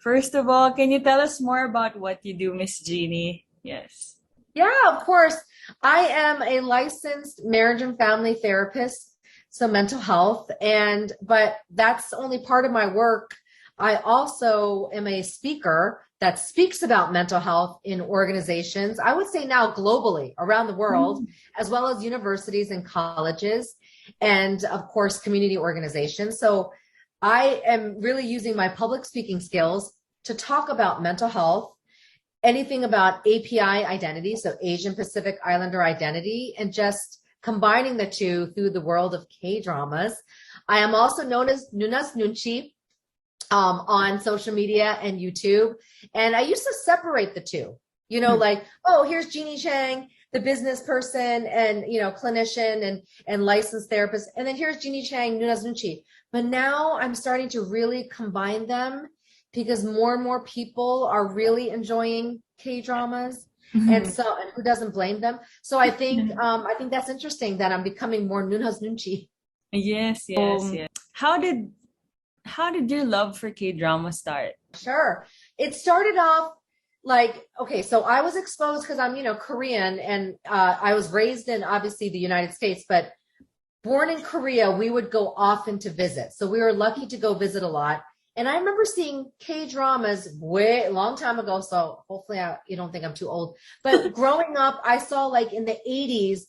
First of all, can you tell us more about what you do, Miss Jeanie? Yes. Yeah, of course. I am a licensed marriage and family therapist, so mental health, but that's only part of my work. I also am a speaker that speaks about mental health in organizations, I would say now globally around the world, as well as universities and colleges, and of course, community organizations. So I am really using my public speaking skills to talk about mental health, anything about API identity, so Asian Pacific Islander identity, and just combining the two through the world of K-dramas. I am also known as NOONA'S NOONCHI on social media and YouTube. And I used to separate the two, like, oh, here's Jeanie Chang, the business person and, clinician and licensed therapist. And then here's Jeanie Chang, NOONA'S NOONCHI. But now I'm starting to really combine them because more and more people are really enjoying K-dramas. And so, and who doesn't blame them? So I think that's interesting that I'm becoming more NOONA'S NOONCHI. Yes. How did your love for K-drama start? Sure. It started off so I was exposed because I'm, Korean, and I was raised in obviously the United States, but born in Korea, we would go often to visit. So we were lucky to go visit a lot. And I remember seeing K-dramas way long time ago. So hopefully you don't think I'm too old, but growing up, I saw in the 80s,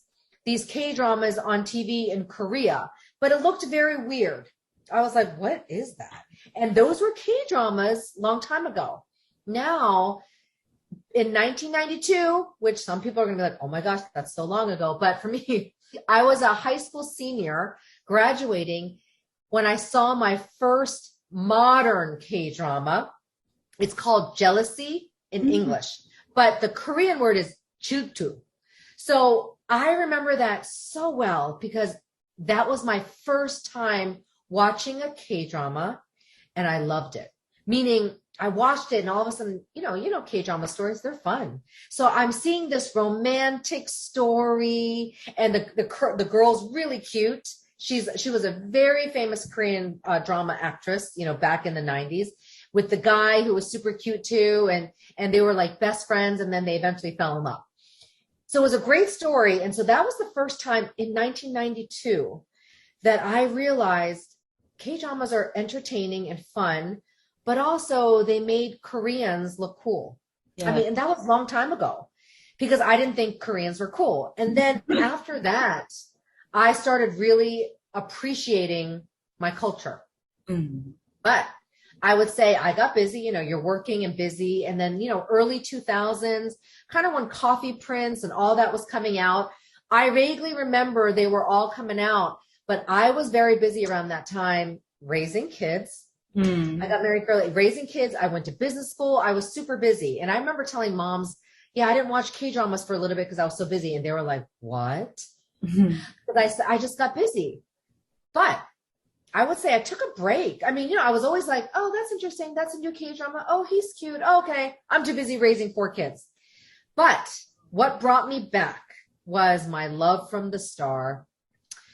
these K-dramas on TV in Korea, but it looked very weird. I was like, what is that? And those were K-dramas long time ago. Now, in 1992, which some people are going to be like, oh my gosh, that's so long ago. But for me, I was a high school senior graduating when I saw my first modern K-drama. It's called Jealousy in English, but the Korean word is Jutu. So I remember that so well because that was my first time watching a K-drama, and I loved it. Meaning I watched it and all of a sudden, K-drama stories, they're fun. So I'm seeing this romantic story and the girl's really cute. She was a very famous Korean drama actress, back in the 90s, with the guy who was super cute too. And they were like best friends, and then they eventually fell in love. So it was a great story. And so that was the first time in 1992 that I realized K-dramas are entertaining and fun, but also they made Koreans look cool. Yeah. I mean, and that was a long time ago because I didn't think Koreans were cool. And then after that, I started really appreciating my culture. But I would say I got busy, you're working and busy. And then, early 2000s, kind of when Coffee Prince and all that was coming out, I vaguely remember they were all coming out, but I was very busy around that time raising kids. I got married early, raising kids. I went to business school. I was super busy. And I remember telling moms, yeah, I didn't watch K-dramas for a little bit because I was so busy. And they were like, what? Because I just got busy. But I would say I took a break. I mean, I was always like, oh, that's interesting. That's a new K-drama. Oh, he's cute. Oh, okay. I'm too busy raising 4 kids. But what brought me back was my love from the star.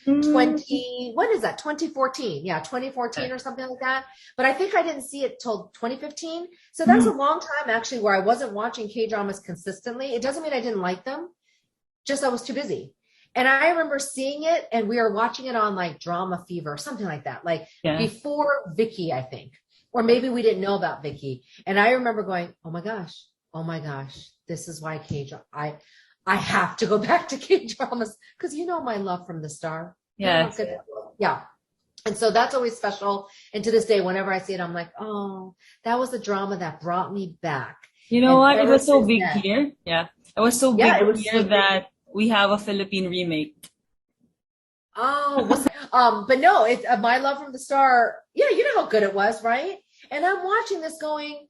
2014. Yeah, 2014 or something like that. But I think I didn't see it till 2015. So that's a long time actually where I wasn't watching K-dramas consistently. It doesn't mean I didn't like them. Just I was too busy. And I remember seeing it, and we were watching it on Drama Fever or something like that, before Vicky, I think, or maybe we didn't know about Vicky. And I remember going, oh my gosh, this is why K-drama. I have to go back to K-dramas because my love from the star. Yes. Yeah. And so that's always special. And to this day, whenever I see it, I'm like, oh, that was the drama that brought me back. You know what? It was so big here. Yeah. It was so big here that we have a Philippine remake. Oh, but no, it's my love from the star. Yeah, you know how good it was, right? And I'm watching this going,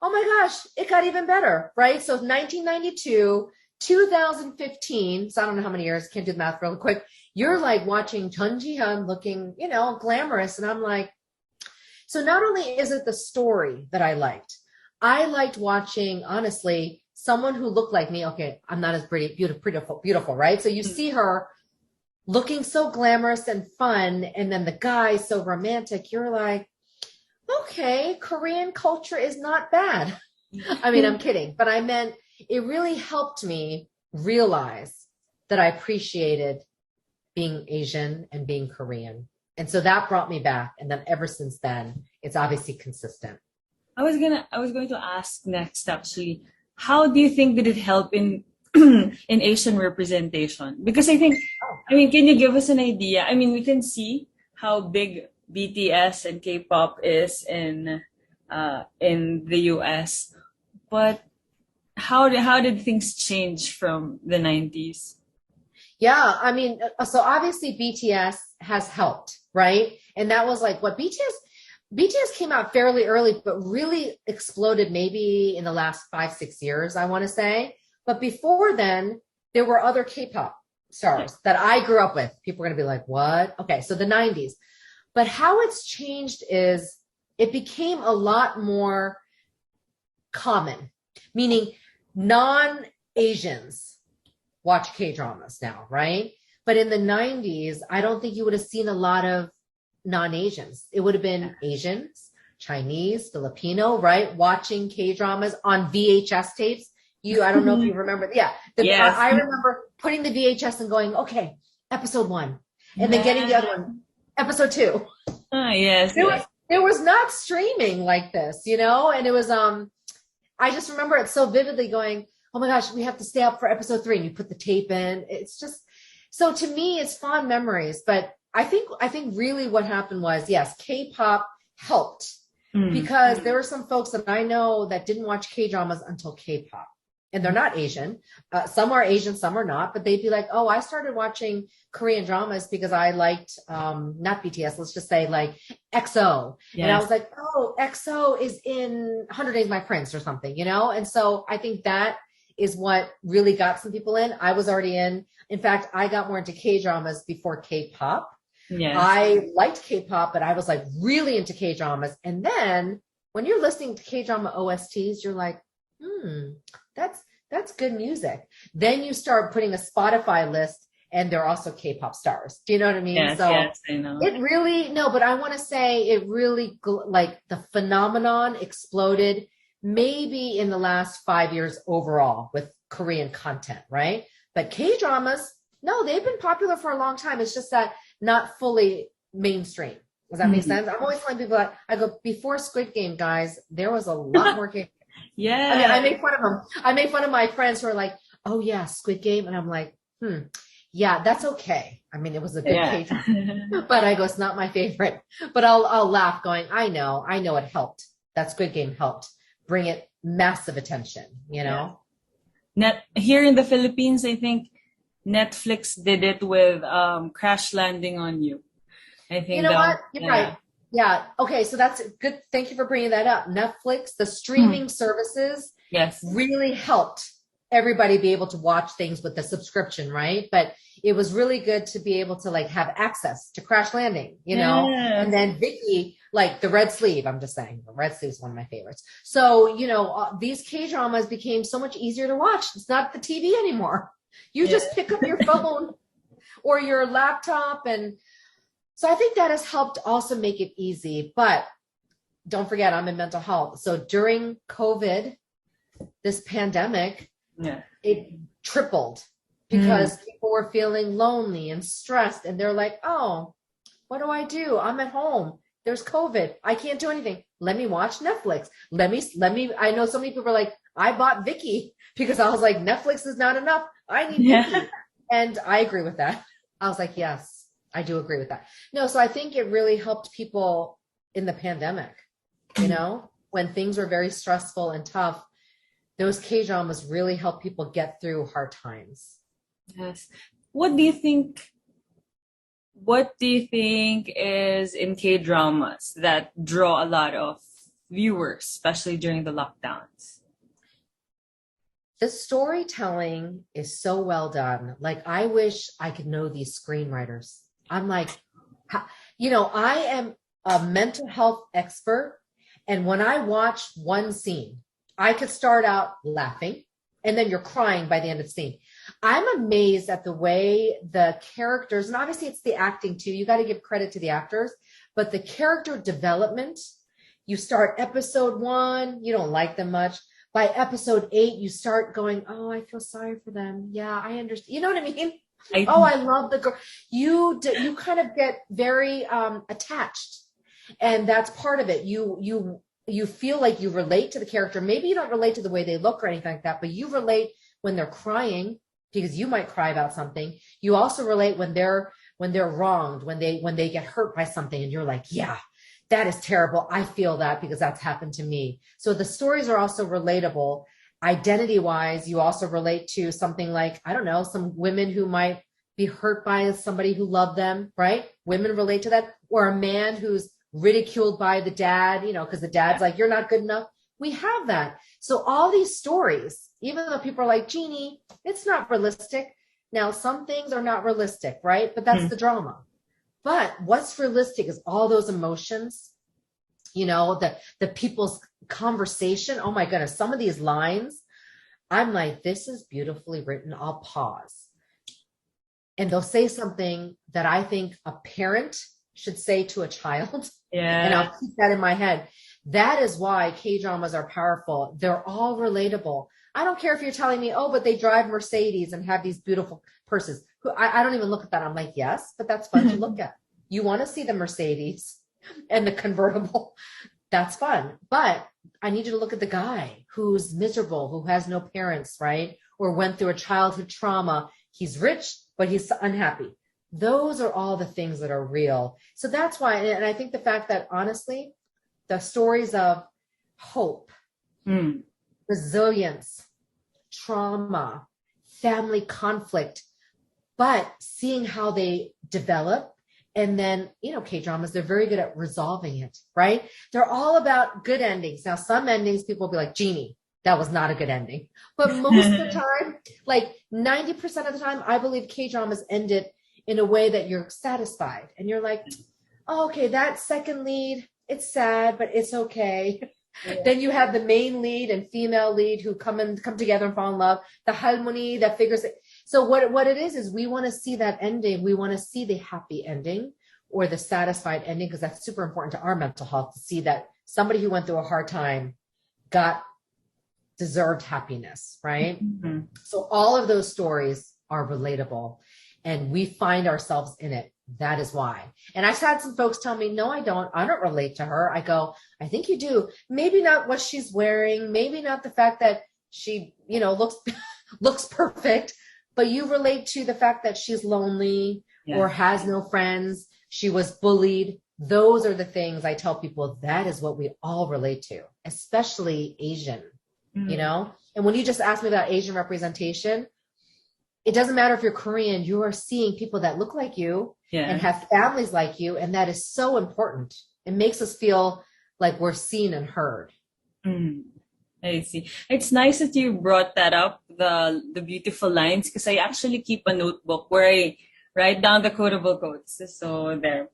oh my gosh, it got even better, right? So 1992, 2015. So I don't know how many years. Can't do the math real quick. You're watching Chun Ji-hyun looking, glamorous, and I'm like, so not only is it the story that I liked watching, honestly, someone who looked like me. Okay, I'm not as pretty, beautiful, right? So you see her looking so glamorous and fun, and then the guy so romantic. You're like, okay, Korean culture is not bad. I mean, I'm kidding, but I meant it really helped me realize that I appreciated being Asian and being Korean. And so that brought me back. And then ever since then, it's obviously consistent. I was going to ask next actually, how do you think did it help in in Asian representation? Because I mean, can you give us an idea? I mean, we can see how big BTS and K-pop is in the US, but how did things change from the 90s? Yeah, I mean, so obviously BTS has helped, right? And that was like what BTS came out fairly early, but really exploded maybe in the last 5-6 years, I want to say. But before then, there were other K-pop stars that I grew up with. People are going to be like, what? Okay, so the 90s. But how it's changed is it became a lot more common, meaning non-Asians watch K-dramas now, right? But in the 90s, I don't think you would have seen a lot of non-Asians. It would have been Asians, Chinese, Filipino, right? Watching K-dramas on VHS tapes. I don't know if you remember. Yeah. Yes. I remember putting the VHS and going, okay, episode 1. And then getting the other one, episode 2. Yes. There was not streaming like this, and it was, I just remember it so vividly going, oh my gosh, we have to stay up for episode 3, and you put the tape in. It's just, so to me, it's fond memories, but I think really what happened was, yes, K-pop helped because there were some folks that I know that didn't watch K-dramas until K-pop. And they're not Asian. Some are Asian, some are not, but they'd be like, oh, I started watching Korean dramas because I liked, not BTS, let's just say like EXO. Yes. And I was like, oh, EXO is in 100 Days My Prince or something, And so I think that is what really got some people in. I was already in. In fact, I got more into K-dramas before K-pop. Yes. I liked K-pop, but I was like really into K-dramas. And then when you're listening to K-drama OSTs, you're like, that's good music. Then you start putting a Spotify list and they're also K-pop stars. Do you know what I mean? Yes, yes, I know. It really, no, but I want to say it really, like the phenomenon exploded maybe in the last 5 years overall with Korean content, right? But K-dramas, no, they've been popular for a long time. It's just that not fully mainstream. Does that make sense? I'm always telling people that I go, before Squid Game, guys, there was a lot more K. Yeah. I mean, I make fun of them. I make fun of my friends who are like, oh yeah, Squid Game. And I'm like, yeah, that's okay. I mean, it was a good case, but I go, it's not my favorite, but I'll laugh going, I know it helped. That Squid Game helped bring it massive attention, Here in the Philippines, I think Netflix did it with Crash Landing on You. I think you know what? You're right. Yeah. Okay. So that's good. Thank you for bringing that up. Netflix, the streaming services, really helped everybody be able to watch things with the subscription, right? But it was really good to be able to like have access to Crash Landing, and then Vicky, like the Red Sleeve. I'm just saying, the Red Sleeve is one of my favorites. So, these K-dramas became so much easier to watch. It's not the TV anymore. You just pick up your phone or your laptop. And so I think that has helped also make it easy. But don't forget, I'm in mental health. So during COVID, this pandemic, it tripled because people were feeling lonely and stressed. And they're like, oh, what do I do? I'm at home. There's COVID. I can't do anything. Let me watch Netflix. Let me, I know so many people are like, I bought Vicky because I was like, Netflix is not enough. I need Vicky. And I agree with that. I was like, yes, I do agree with that. No, so I think it really helped people in the pandemic, when things were very stressful and tough. Those K-dramas really help people get through hard times. Yes. What do you think is in K-dramas that draw a lot of viewers, especially during the lockdowns? The storytelling is so well done. Like, I wish I could know these screenwriters. I'm like, I am a mental health expert. And when I watch one scene, I could start out laughing and then you're crying by the end of the scene. I'm amazed at the way the characters, and obviously it's the acting too. You got to give credit to the actors, but the character development You start episode 1, you don't like them much. By episode 8, you start going, oh, I feel sorry for them. Yeah, I understand. You know what I mean? Oh, I love the girl. You kind of get very attached, and that's part of it. You feel like you relate to the character. Maybe you don't relate to the way they look or anything like that, but you relate when they're crying, because you might cry about something. You also relate when they're wronged, when they get hurt by something, and you're like, yeah, that is terrible. I feel that because that's happened to me. So the stories are also relatable. Identity wise, you also relate to something like, I don't know, some women who might be hurt by somebody who loved them, right? Women relate to that. Or a man who's ridiculed by the dad, because the dad's like, you're not good enough. We have that. So all these stories, even though people are like, Jeanie, it's not realistic. Now, some things are not realistic, right? But that's the drama. But what's realistic is all those emotions, the people's conversation. Oh my goodness, some of these lines, I'm like, this is beautifully written. I'll pause. And they'll say something that I think a parent should say to a child. Yeah. And I'll keep that in my head. That is why K-dramas are powerful. They're all relatable. I don't care if you're telling me, oh, but they drive Mercedes and have these beautiful purses. I don't even look at that. I'm like, yes, but that's fun to look at. You want to see the Mercedes and the convertible. That's fun. But I need you to look at the guy who's miserable, who has no parents, right? Or went through a childhood trauma. He's rich, but he's unhappy. Those are all the things that are real. So that's why, and I think the fact that honestly, the stories of hope, resilience, trauma, family conflict, but seeing how they develop. And then, K-dramas, they're very good at resolving it, right? They're all about good endings. Now, some endings, people will be like, Jeanie, that was not a good ending. But most of the time, like 90% of the time, I believe K-dramas ended in a way that you're satisfied. And you're like, oh, okay, that second lead, it's sad, but it's okay. Yeah. Then you have the main lead and female lead who come together and fall in love. The harmony that figures it. So what it is we want to see that ending. We want to see the happy ending or the satisfied ending, because that's super important to our mental health, to see that somebody who went through a hard time deserved happiness, right? Mm-hmm. So all of those stories are relatable and we find ourselves in it. That is why. And I've had some folks tell me, no, I don't relate to her. I go, I think you do. Maybe not what she's wearing. Maybe not the fact that she, looks perfect, but you relate to the fact that she's lonely or has no friends. She was bullied. Those are the things I tell people, that is what we all relate to, especially Asian, And when you just asked me about Asian representation, it doesn't matter if you're Korean, you are seeing people that look like you and have families like you. And that is so important. It makes us feel like we're seen and heard. I see. It's nice that you brought that up, the beautiful lines, because I actually keep a notebook where I write down the quotable quotes. So there.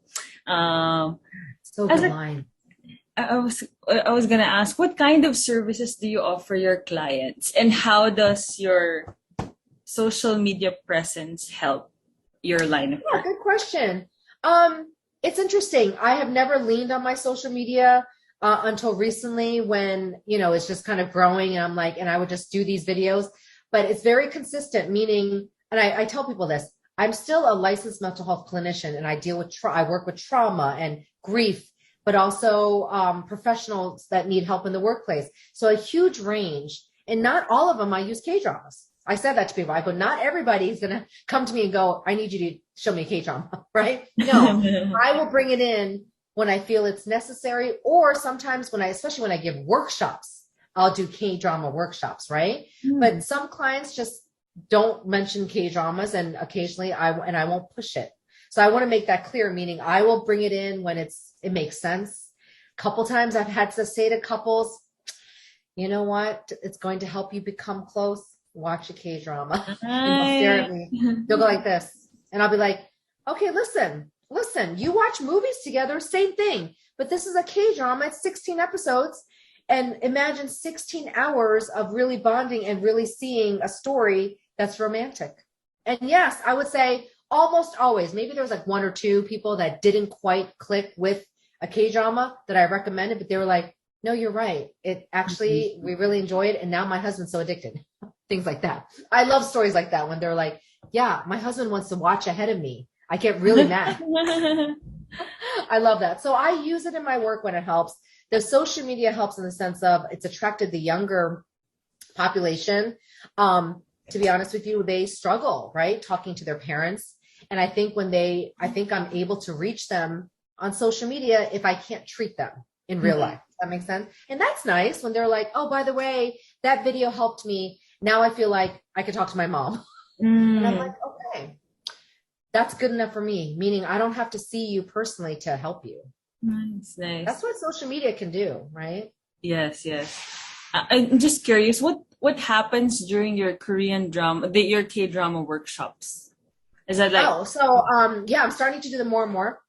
So good line. I was gonna ask, what kind of services do you offer your clients, and how does your social media presence help your line of work? Good question. It's interesting. I have never leaned on my social media until recently, when it's just kind of growing, and I'm like, and I would just do these videos, but it's very consistent, meaning, and I tell people this, I'm still a licensed mental health clinician, and I deal with I work with trauma and grief, but also professionals that need help in the workplace. So a huge range, and not all of them I use K-dramas. I said that to people. I go, not everybody's going to come to me and go, I need you to show me a K-drama, right? No, I will bring it in when I feel it's necessary, or sometimes especially when I give workshops, I'll do K-drama workshops, right? But some clients just don't mention K-dramas, and occasionally I won't push it. So I want to make that clear, meaning I will bring it in when it makes sense. A couple times I've had to say to couples, you know what? It's going to help you become close. Watch a K-drama. And they'll stare at me. They'll go like this. And I'll be like, okay, listen, you watch movies together, same thing. But this is a K-drama. It's 16 episodes. And imagine 16 hours of really bonding and really seeing a story that's romantic. And yes, I would say almost always, maybe there was like one or two people that didn't quite click with a K-drama that I recommended, but they were like, no, you're right. It actually, we really enjoy it. And now my husband's so addicted. Things like that. I love stories like that when they're like, yeah, my husband wants to watch ahead of me. I get really mad. I love that. So I use it in my work when it helps. The social media helps in the sense of it's attracted the younger population. To be honest with you, they struggle, right? Talking to their parents. And I think I think I'm able to reach them on social media if I can't treat them in real life. Does that make sense? And that's nice when they're like, oh, by the way, that video helped me. Now I feel like I could talk to my mom. And I'm like, okay, that's good enough for me. Meaning I don't have to see you personally to help you. Nice. That's what social media can do, right? Yes. I'm just curious, what happens during your Korean drama, your K-drama workshops? Is that like? Oh, so yeah, I'm starting to do them more and more.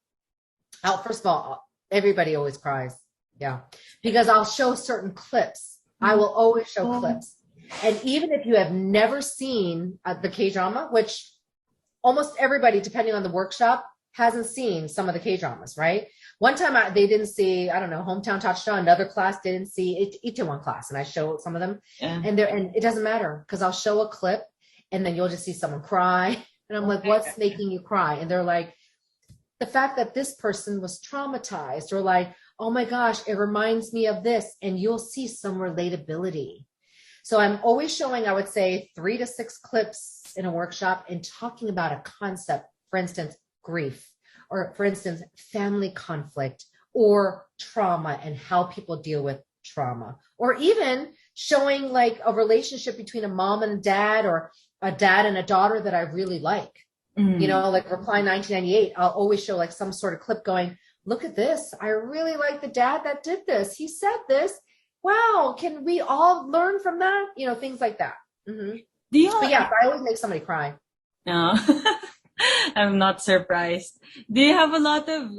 First of all, everybody always cries. Yeah, because I'll show certain clips. I will always show clips. And even if you have never seen the K-drama, which almost everybody, depending on the workshop, hasn't seen some of the K-dramas, right? One time they didn't see, I don't know, Hometown Touchdown. Another class didn't see Itaewon class, and I show some of them. Yeah. And it doesn't matter because I'll show a clip, and then you'll just see someone cry, and I'm like, "What's making you cry?" And they're like, "The fact that this person was traumatized," or like, "Oh my gosh, it reminds me of this," and you'll see some relatability. So I'm always showing, I would say, 3 to 6 clips in a workshop and talking about a concept, for instance, grief, or for instance, family conflict or trauma and how people deal with trauma, or even showing like a relationship between a mom and a dad or a dad and a daughter that I really like. You know, like Reply 1998, I'll always show like some sort of clip going, look at this. I really like the dad that did this. He said this. Wow, can we all learn from that? You know, things like that. But yeah, I always make somebody cry. No, I'm not surprised. Do you have a lot of,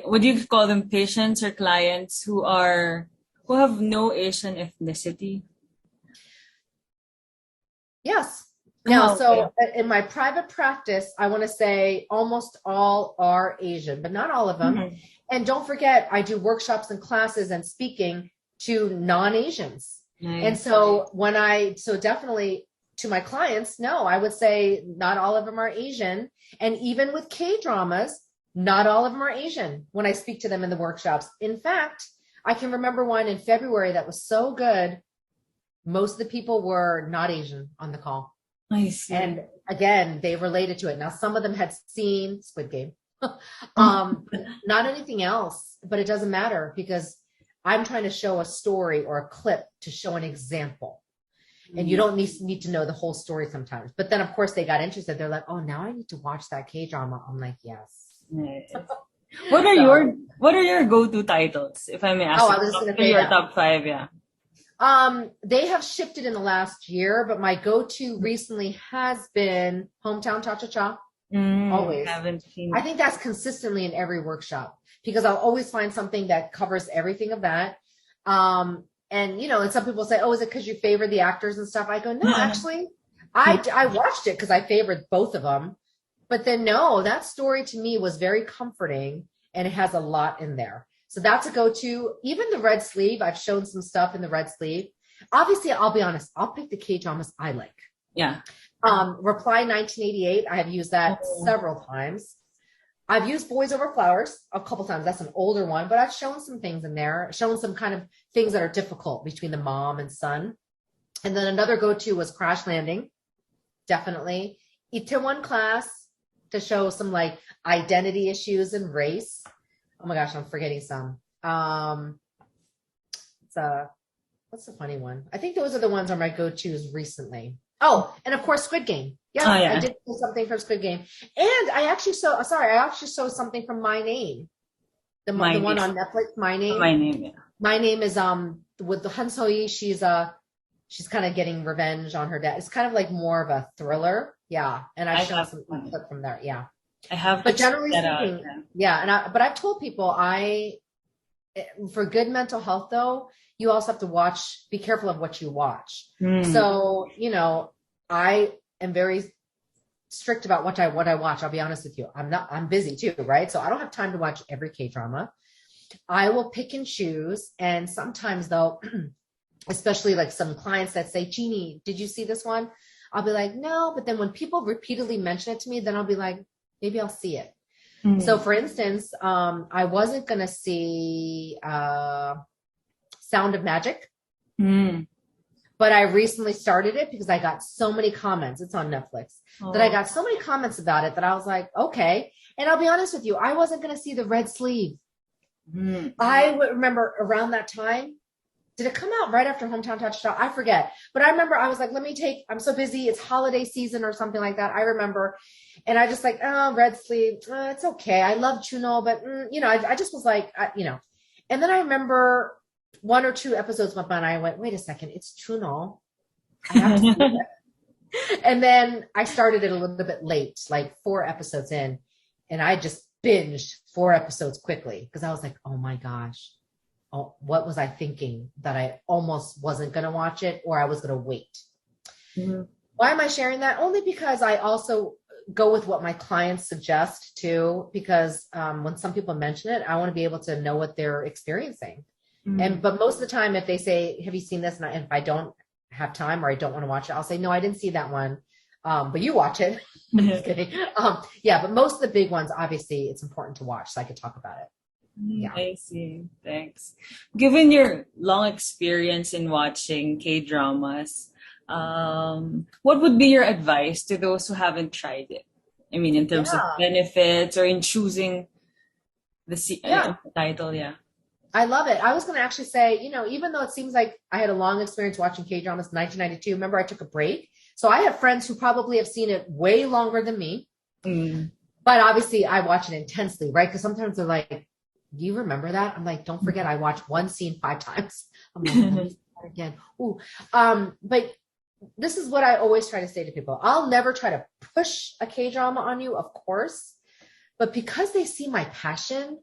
what do you call them, patients or clients who have no Asian ethnicity? Yes. Now, so in my private practice, I want to say almost all are Asian, but not all of them. And don't forget, I do workshops and classes and speaking to non-Asians. Nice. And so so definitely to my clients, no, I would say not all of them are Asian. And even with K-dramas, not all of them are Asian when I speak to them in the workshops. In fact, I can remember one in February that was so good. Most of the people were not Asian on the call. I see. And again, they related to it. Now, some of them had seen Squid Game, not anything else, but it doesn't matter because I'm trying to show a story or a clip to show an example. And you don't need to know the whole story sometimes. But then, of course, they got interested. They're like, oh, now I need to watch that K-drama. I'm like, yes. What are your go-to titles, if I may ask? Oh, I was going to say your top 5, yeah. They have shifted in the last year, but my go-to recently has been Hometown Cha-Cha-Cha. Always. Haven't seen. I think that's consistently in every workshop because I'll always find something that covers everything of that. And, you know, and some people say, oh, is it because you favor the actors and stuff? I go, no, actually, I watched it because I favored both of them. But then, no, that story to me was very comforting and it has a lot in there. So that's a go-to. Even the red sleeve, I've shown some stuff in the red sleeve. Obviously, I'll be honest, I'll pick the K-dramas I like. Yeah. Reply 1988, I have used that several times. I've used Boys Over Flowers a couple times. That's an older one, but I've shown some things in there, shown some kind of things that are difficult between the mom and son. And then another go-to was Crash Landing. Definitely. Itaewon Class to show some like identity issues and race. Oh my gosh, I'm forgetting some. What's the funny one? I think those are the ones are my go-tos recently. Oh, and of course, Squid Game. Yes, I did do something from Squid Game. And I actually saw something from My Name. The one on Netflix, My Name. My Name, yeah. My Name is with the Han So-yi, she's kind of getting revenge on her dad. It's kind of like more of a thriller. Yeah. And I shot some clip from there. Yeah. I have, but generally speaking, but I've told people for good mental health though, you also have to be careful of what you watch. So, you know, I am very strict about what I watch. I'll be honest with you. I'm busy too, right? So I don't have time to watch every K-drama. I will pick and choose. And sometimes though, especially like some clients that say, Jeanie, did you see this one? I'll be like, no. But then when people repeatedly mention it to me, then I'll be like, maybe I'll see it. So for instance, I wasn't going to see Sound of Magic, but I recently started it because I got so many comments. It's on Netflix that I got so many comments about it that I was like, okay. And I'll be honest with you, I wasn't going to see the Red Sleeve. I would remember around that time. Did it come out right after Hometown Cha-Cha-Cha? I forget. But I remember I was like, I'm so busy. It's holiday season or something like that. I remember. And I just like, oh, Red Sleeve. It's okay. I love Chuno, but, I just was like, And then I remember 1 or 2 episodes went by and I went, wait a second. It's Chuno. I have to see it. And then I started it a little bit late, like 4 episodes in. And I just binged 4 episodes quickly because I was like, oh my gosh. Oh, what was I thinking that I almost wasn't going to watch it or I was going to wait? Why am I sharing that? Only because I also go with what my clients suggest too, because when some people mention it, I want to be able to know what they're experiencing. But most of the time, if they say, have you seen this? And if I don't have time or I don't want to watch it, I'll say, no, I didn't see that one. But you watch it. I'm just kidding. But most of the big ones, obviously it's important to watch so I could talk about it. Yeah. I see. Thanks. Given your long experience in watching K-dramas, what would be your advice to those who haven't tried it? I mean, in terms of benefits or in choosing the title, I love it. I was going to actually say, even though it seems like I had a long experience watching K-dramas in 1992, remember I took a break. So I have friends who probably have seen it way longer than me. But obviously I watch it intensely, right? Because sometimes they're like, do you remember that? I'm like, don't forget, I watched one scene 5 times. I'm like, let me see that again. Ooh. But this is what I always try to say to people. I'll never try to push a K-drama on you, of course. But because they see my passion,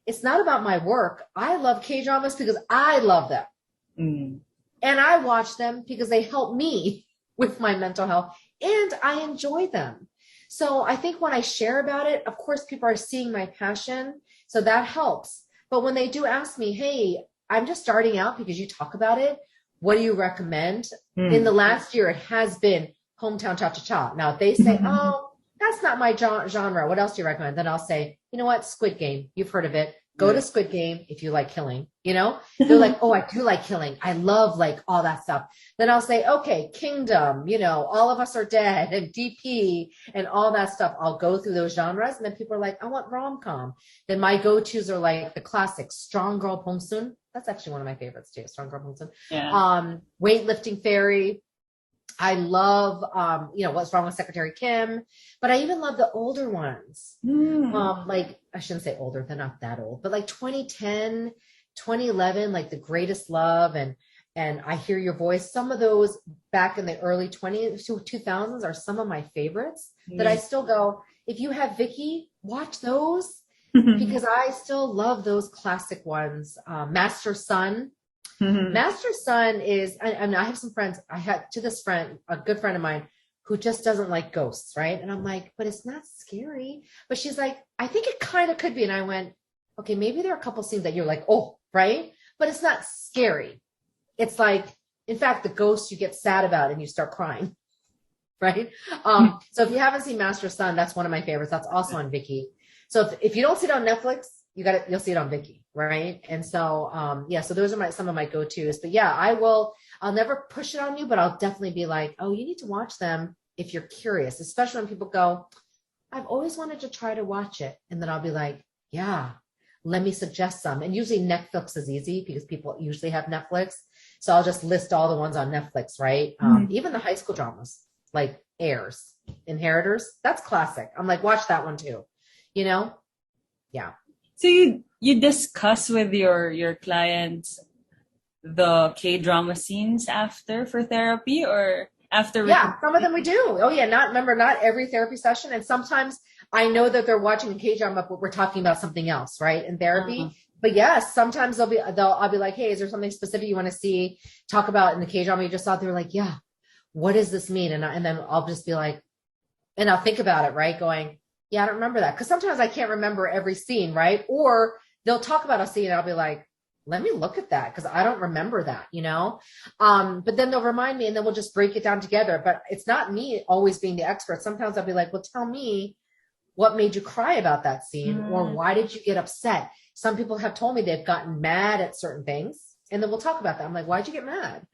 it's not about my work. I love K-dramas because I love them. And I watch them because they help me with my mental health and I enjoy them. So I think when I share about it, of course, people are seeing my passion. So that helps. But when they do ask me, hey, I'm just starting out because you talk about it. What do you recommend? In the last year, it has been Hometown Cha-Cha-Cha. Now, if they say, oh, that's not my genre, what else do you recommend? Then I'll say, you know what? Squid Game. You've heard of it. Go to Squid Game if you like killing, They're like, oh, I do like killing. I love like all that stuff. Then I'll say, okay, Kingdom, All of Us Are Dead and DP and all that stuff. I'll go through those genres. And then people are like, I want rom-com. Then my go-tos are like the classics, Strong Girl Pongsun. That's actually one of my favorites too, Strong Girl Pongsun. Weightlifting Fairy. I love, What's Wrong with Secretary Kim, but I even love the older ones. Like, I shouldn't say older, they're not that old, but like 2010, 2011, like The Greatest Love and I Hear Your Voice. Some of those back in the early 2000s are some of my favorites that I still go, if you have Vicky, watch those because I still love those classic ones. Master Son. Master Son is, and I have some friends, I had to this friend, a good friend of mine, who just doesn't like ghosts, right? And I'm like, but it's not scary. But she's like, I think it kind of could be. And I went, okay, maybe there are a couple scenes that you're like, oh, right? But it's not scary. It's like, in fact, the ghost you get sad about and you start crying, right? So if you haven't seen Master Son, that's one of my favorites. That's also on Viki. So if you don't see it on Netflix, you'll see it on Viki, right? And so, so those are some of my go-tos. But yeah, I'll never push it on you, but I'll definitely be like, oh, you need to watch them if you're curious, especially when people go, I've always wanted to try to watch it. And then I'll be like, yeah, let me suggest some. And usually Netflix is easy because people usually have Netflix. So I'll just list all the ones on Netflix, right? Even the high school dramas, like Heirs, Inheritors, that's classic. I'm like, watch that one too, Yeah. So you discuss with your clients the K-drama scenes for therapy or after? Yeah, some of them we do. Oh yeah, not every therapy session. And sometimes I know that they're watching a K-drama, but we're talking about something else, right? In therapy. But yes, sometimes I'll be like, hey, is there something specific you want to see, talk about in the K-drama you just saw? They're like, yeah, what does this mean? And then I'll just be like, and I'll think about it, right? Going, yeah, I don't remember that. Because sometimes I can't remember every scene, right? Or they'll talk about a scene and I'll be like, let me look at that because I don't remember that, but then they'll remind me and then we'll just break it down together. But it's not me always being the expert. Sometimes I'll be like, well, tell me what made you cry about that scene, or why did you get upset? Some people have told me they've gotten mad at certain things, and then we'll talk about that. I'm like, why'd you get mad?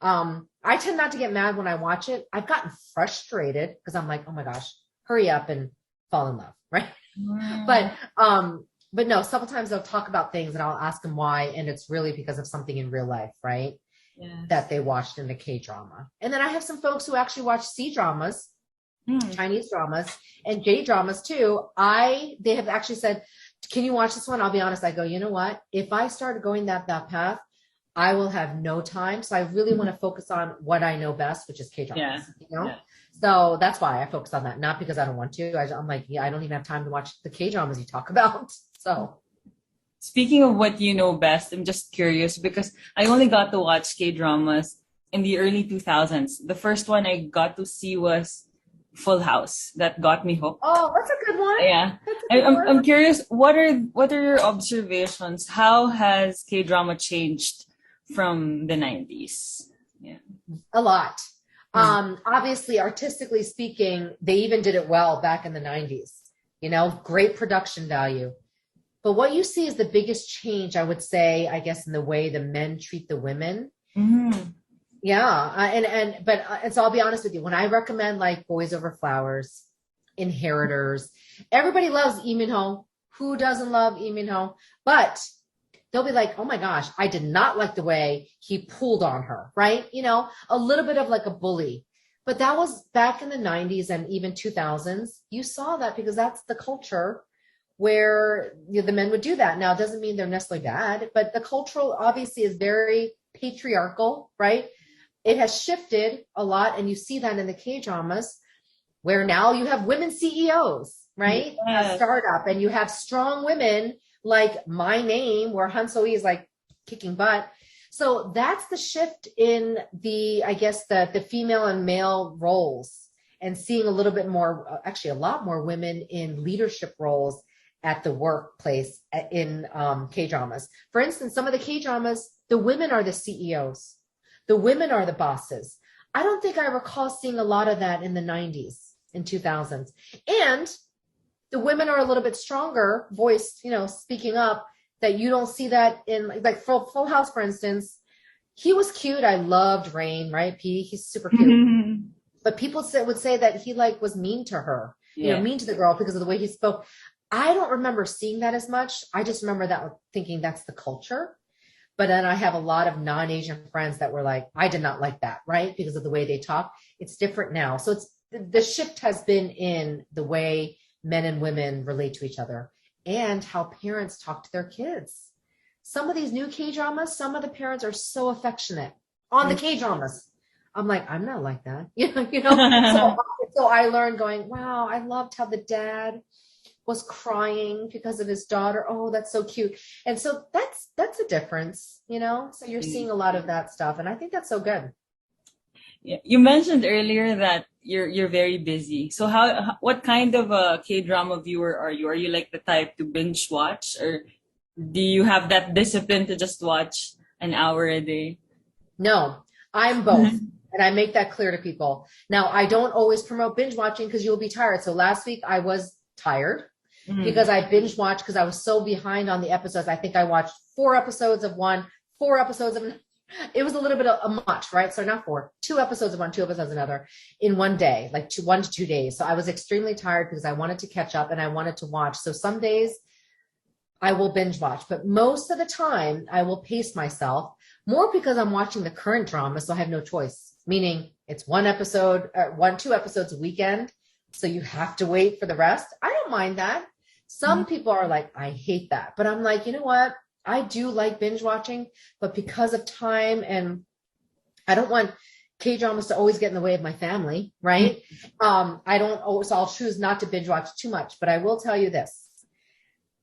I tend not to get mad when I watch it. I've gotten frustrated because I'm like, oh my gosh, hurry up and fall in love, right? But no, sometimes they'll talk about things and I'll ask them why, and it's really because of something in real life, right? Yes. That they watched in the K-drama. And then I have some folks who actually watch C-dramas, Chinese dramas, and J-dramas too. They have actually said, can you watch this one? I'll be honest. I go, you know what? If I started going that path, I will have no time. So I really want to focus on what I know best, which is K-dramas, Yeah. So that's why I focus on that. Not because I don't want to. I'm like, I don't even have time to watch the K-dramas you talk about. So speaking of what you know best, I'm just curious because I only got to watch K-dramas in the early 2000s. The first one I got to see was Full House. That got me hooked. Oh, that's a good one. Yeah. I'm curious, what are your observations? How has K-drama changed from the 90s? Yeah. A lot. Obviously, artistically speaking, they even did it well back in the 90s. Great production value. But what you see is the biggest change, I would say, I guess, in the way the men treat the women. Yeah. But so I'll be honest with you. When I recommend like Boys Over Flowers, Inheritors, everybody loves Lee Min-ho. Who doesn't love Lee Min-ho? But they'll be like, oh my gosh, I did not like the way he pulled on her, right? A little bit of like a bully. But that was back in the 90s and even 2000s. You saw that because that's the culture where the men would do that. Now, it doesn't mean they're necessarily bad, but the cultural obviously is very patriarchal, right? It has shifted a lot, and you see that in the K-dramas, where now you have women CEOs, right? Yes. A startup, and you have strong women like My Name, where Han So-hee is like kicking butt. So that's the shift in I guess the female and male roles, and seeing a little bit more, actually a lot more women in leadership roles at the workplace in K-dramas. For instance, some of the K-dramas, the women are the CEOs. The women are the bosses. I don't think I recall seeing a lot of that in the 90s and 2000s. And the women are a little bit stronger voice, speaking up, that you don't see that in like Full House, for instance. He was cute. I loved Rain, right? He's super cute. But people would say that he like was mean to her, mean to the girl because of the way he spoke. I don't remember seeing that as much. I just remember that thinking that's the culture. But then I have a lot of non-Asian friends that were like, I did not like that, right? Because of the way they talk. It's different now. So the shift has been in the way men and women relate to each other and how parents talk to their kids. Some of these new K-dramas, some of the parents are so affectionate on the K-dramas. I'm like, I'm not like that. So I learned going, wow, I loved how the dad was crying because of his daughter. Oh, that's so cute. And so that's a difference, so you're seeing a lot of that stuff. And I think that's so good. Yeah. You mentioned earlier that you're very busy. So what kind of a K-drama viewer are you? Are you like the type to binge watch, or do you have that discipline to just watch an hour a day? No, I'm both. And I make that clear to people. Now, I don't always promote binge watching because you'll be tired. So last week I was tired because I binge watched because I was so behind on the episodes. I think I watched 4 episodes of one, 4 episodes of it was a little bit of much, right? So not 4, 2 episodes of one, 2 episodes of another in one day, like 1 to 2 days. So I was extremely tired because I wanted to catch up and I wanted to watch. So some days I will binge watch, but most of the time I will pace myself more because I'm watching the current drama. So I have no choice, meaning it's 1 episode, 2 episodes a weekend. So you have to wait for the rest. I don't mind that. Some people are like, I hate that. But I'm like, you know what? I do like binge watching, but because of time, and I don't want K-dramas to always get in the way of my family, right? So I'll choose not to binge watch too much, but I will tell you this.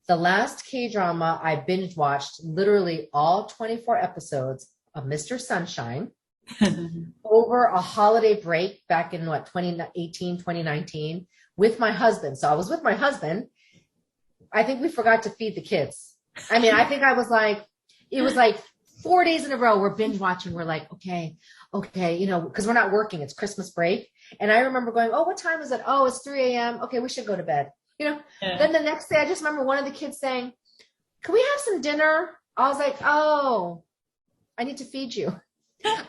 The last K-drama I binge watched literally all 24 episodes of Mr. Sunshine over a holiday break back in 2018, 2019 with my husband. So I was with my husband. I think we forgot to feed the kids. I mean, I think I was like, it was like 4 days in a row we're binge watching. We're like, okay, because we're not working. It's Christmas break. And I remember going, oh, what time is it? Oh, it's 3 a.m. Okay, we should go to bed. Yeah. Then the next day, I just remember one of the kids saying, can we have some dinner? I was like, oh, I need to feed you.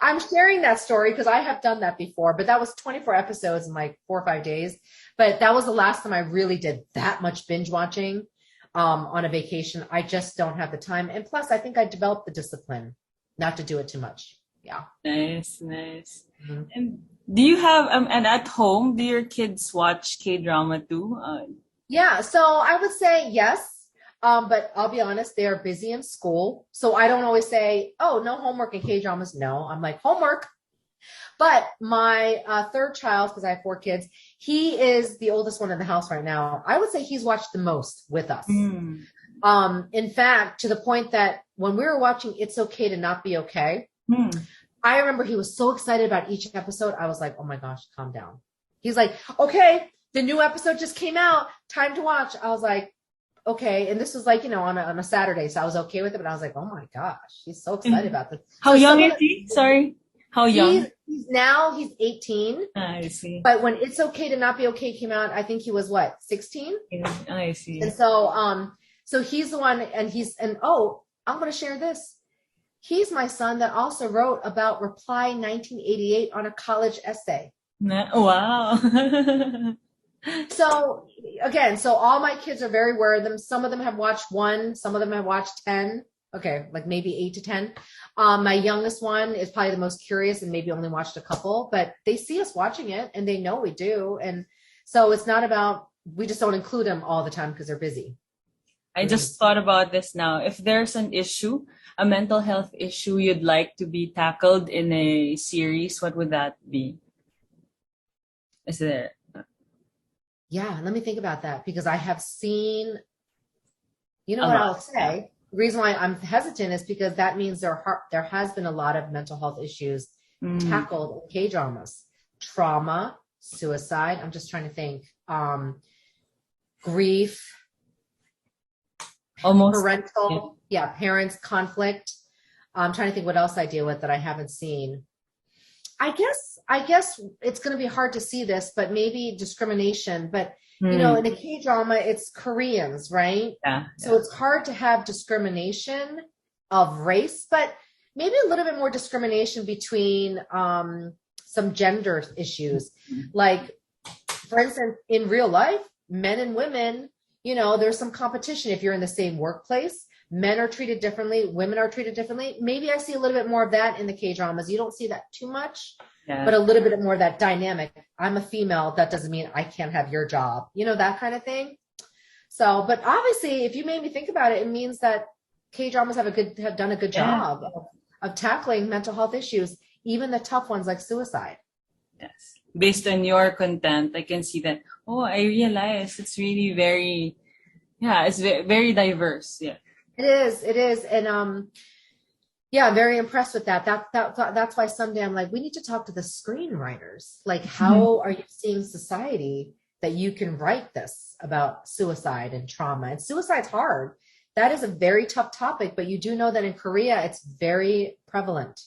I'm sharing that story because I have done that before, but that was 24 episodes in like 4 or 5 days. But that was the last time I really did that much binge watching on a vacation. I just don't have the time. And plus, I think I developed the discipline not to do it too much. Yeah. Nice, nice. Mm-hmm. And do you have and at home, do your kids watch K-drama too? Yeah, so I would say yes. But I'll be honest, they are busy in school. So I don't always say, oh, no homework in K-dramas. No, I'm like, homework. But my third child, because I have 4 kids, he is the oldest one in the house right now. I would say he's watched the most with us. In fact, to the point that when we were watching It's Okay to Not Be Okay, I remember he was so excited about each episode. I was like, oh my gosh, calm down. He's like, okay, the new episode just came out. Time to watch. I was like, okay. And this was like, on a Saturday. So I was okay with it. But I was like, oh my gosh, he's so excited about this. How young is he? Sorry. How young? He's 18. I see. But when It's Okay to Not Be Okay came out, I think he was what, 16? I see. And so he's the one, and I'm going to share this. He's my son that also wrote about Reply 1988 on a college essay. Wow. So again, all my kids are very aware of them. Some of them have watched 1, some of them have watched 10. Okay, like maybe 8 to 10. My youngest one is probably the most curious and maybe only watched a couple, but they see us watching it and they know we do. And so it's not about, we just don't include them all the time because they're busy. I just thought about this now. If there's an issue, a mental health issue you'd like to be tackled in a series, what would that be? Is there? Yeah, let me think about that because I have seen, what I'll say. The reason why I'm hesitant is because that means there has been a lot of mental health issues tackled in K-dramas. Trauma, suicide. I'm just trying to think. Grief. Almost parental, parents conflict. I'm trying to think what else I deal with that I haven't seen. I guess it's going to be hard to see this, but maybe discrimination. But in a K-drama, it's Koreans, right? Yeah. So it's hard to have discrimination of race, but maybe a little bit more discrimination between some gender issues. Like, for instance, in real life, men and women, there's some competition. If you're in the same workplace, men are treated differently, women are treated differently. Maybe I see a little bit more of that in the K-dramas. You don't see that too much, but a little bit more of that dynamic. I'm a female. That doesn't mean I can't have your job, that kind of thing. So, but obviously, if you made me think about it, it means that K-dramas have done a good job of tackling mental health issues, even the tough ones like suicide. Yes. Based on your content, I can see that. Oh, I realize it's really very, it's very diverse. Yeah. It is. And I'm very impressed with that. That's why someday I'm like, we need to talk to the screenwriters. Like, how are you seeing society that you can write this about suicide and trauma? And suicide's hard. That is a very tough topic, but you do know that in Korea, it's very prevalent.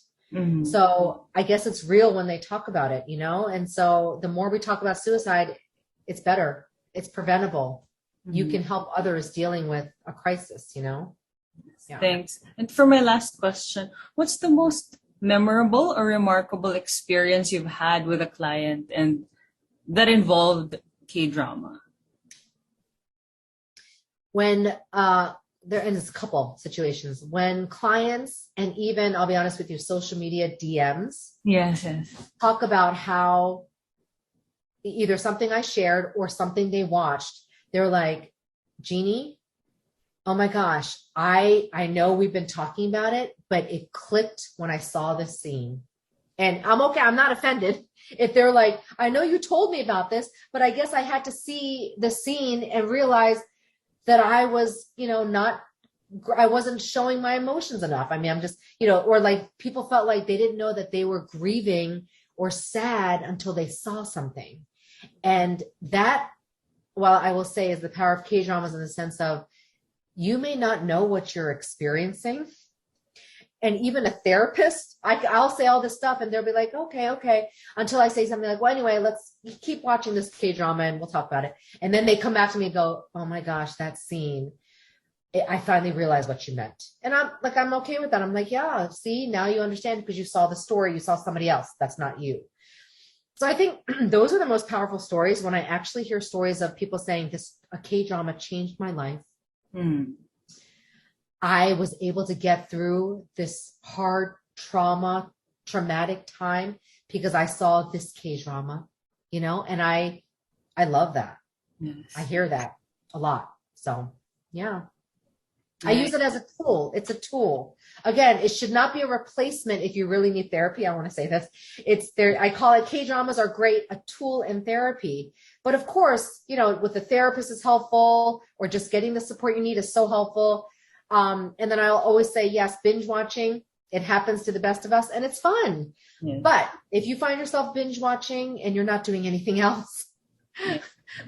So I guess it's real when they talk about it, and so the more we talk about suicide, it's better. It's preventable. You can help others dealing with a crisis, Yeah. Thanks. And for my last question, what's the most memorable or remarkable experience you've had with a client and that involved K-drama? When there's a couple situations when clients, and even, I'll be honest with you, social media DMs talk about how either something I shared or something they watched. They're like, Jeanie, oh my gosh, I know we've been talking about it, but it clicked when I saw this scene. And I'm okay. I'm not offended if they're like, I know you told me about this, but I guess I had to see the scene and realize that I was, I wasn't showing my emotions enough. I mean, I'm just, or like people felt like they didn't know that they were grieving or sad until they saw something. And that, well, I will say, is the power of K-dramas in the sense of you may not know what you're experiencing. And even a therapist, I'll say all this stuff and they'll be like, okay, until I say something like, well, anyway, let's keep watching this K-drama and we'll talk about it. And then they come back to me and go, oh my gosh, that scene, I finally realized what you meant. And I'm okay with that. I'm like, yeah, see, now you understand because you saw the story, you saw somebody else. That's not you. So I think those are the most powerful stories when I actually hear stories of people saying a K-drama changed my life. I was able to get through this hard traumatic time because I saw this K-drama, and I love that. Yes. I hear that a lot. So yeah. I use it as a tool. It's a tool. Again, it should not be a replacement if you really need therapy. I want to say this. It's there. I call it K-dramas are great, a tool in therapy. But of course, with the therapist is helpful, or just getting the support you need is so helpful. And then I'll always say, yes, binge watching, it happens to the best of us and it's fun. Yeah. But if you find yourself binge watching and you're not doing anything else,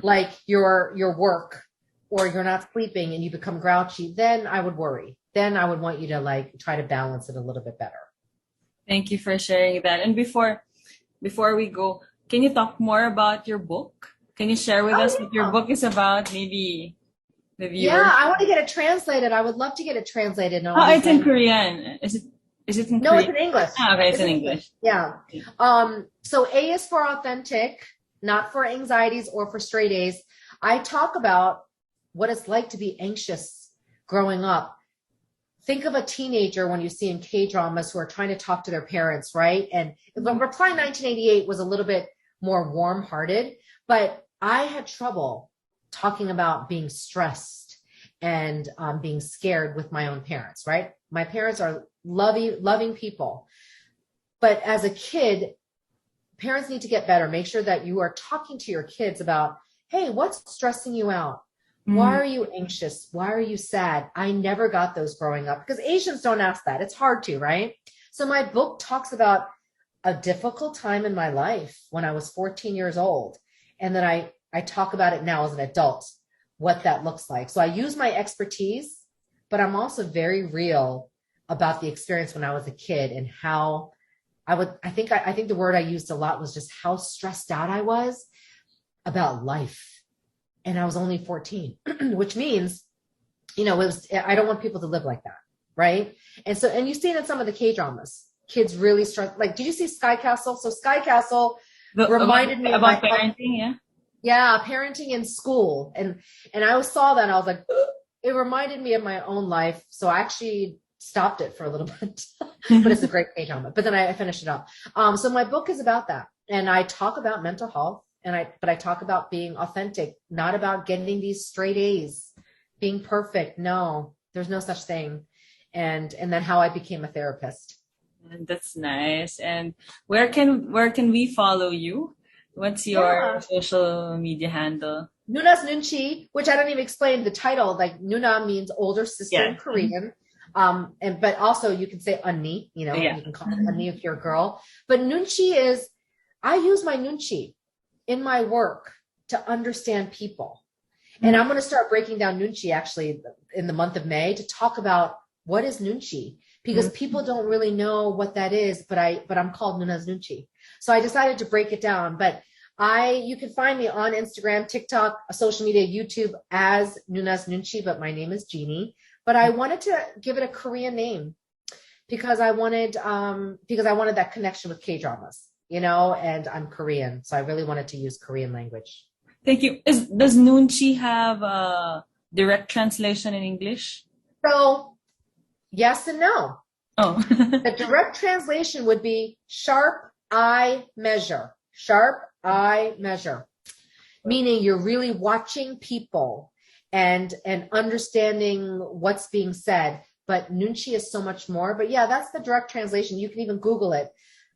like your work, or you're not sleeping and you become grouchy, then I would worry. Then I would want you to try to balance it a little bit better. Thank you for sharing that. And before we go, can you talk more about your book? Can you share with us what your book is about? Maybe the viewers. Yeah, I want to get it translated. I would love to get it translated. It's in Korean. Is it in Korean? No, it's in English. Okay, it's in English. Yeah. So A is for authentic, not for anxieties or for straight A's. I talk about what it's like to be anxious growing up. Think of a teenager when you see in K-dramas who are trying to talk to their parents, right? And Reply 1988 was a little bit more warm-hearted, but I had trouble talking about being stressed and being scared with my own parents, right? My parents are loving people. But as a kid, parents need to get better. Make sure that you are talking to your kids about, hey, what's stressing you out? Why are you anxious? Why are you sad? I never got those growing up because Asians don't ask that. It's hard to, right? So my book talks about a difficult time in my life when I was 14 years old. And then I talk about it now as an adult, what that looks like. So I use my expertise, but I'm also very real about the experience when I was a kid and how I think the word I used a lot was just how stressed out I was about life. And I was only 14, which means, I don't want people to live like that. Right. And you see it in some of the K-dramas, kids really stress. Like, did you see Sky Castle? So Sky Castle reminded me about parenting. Yeah. Yeah. Parenting in school. And I always saw that and I was like, it reminded me of my own life. So I actually stopped it for a little bit, but it's a great K-drama. But then I finished it up. So my book is about that. And I talk about mental health. But I talk about being authentic, not about getting these straight A's, being perfect. No, there's no such thing. And then how I became a therapist. That's nice. And where can we follow you? What's your social media handle? NOONA'S NOONCHI, which I don't even explain the title. Like NOONA means older sister in Korean. But also you can say Unni, you can call it Unni if you're a girl. But Noonchi is, I use my Noonchi in my work to understand people. And I'm going to start breaking down Noonchi actually in the month of May to talk about what is Noonchi, because people don't really know what that is, but I'm called NOONA'S NOONCHI. So I decided to break it down, but you can find me on Instagram, TikTok, social media, YouTube as NOONA'S NOONCHI, but my name is Jeanie. But I wanted to give it a Korean name because I wanted that connection with K-dramas. And I'm Korean, so I really wanted to use Korean language. Thank you. Does Noonchi have a direct translation in English? So, yes and no. Oh. The direct translation would be sharp eye measure. Sharp eye measure. Meaning you're really watching people and understanding what's being said. But Noonchi is so much more. But yeah, that's the direct translation. You can even Google it.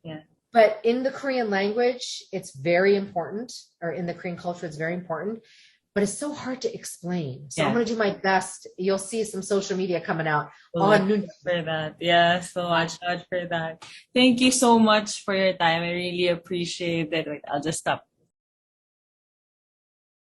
Yeah. But in the Korean language, it's very important, or in the Korean culture, it's very important, but it's so hard to explain. So I'm going to do my best. You'll see some social media coming out on Noonchi. For that. Yeah, so much for that. Thank you so much for your time. I really appreciate it. Wait, I'll just stop.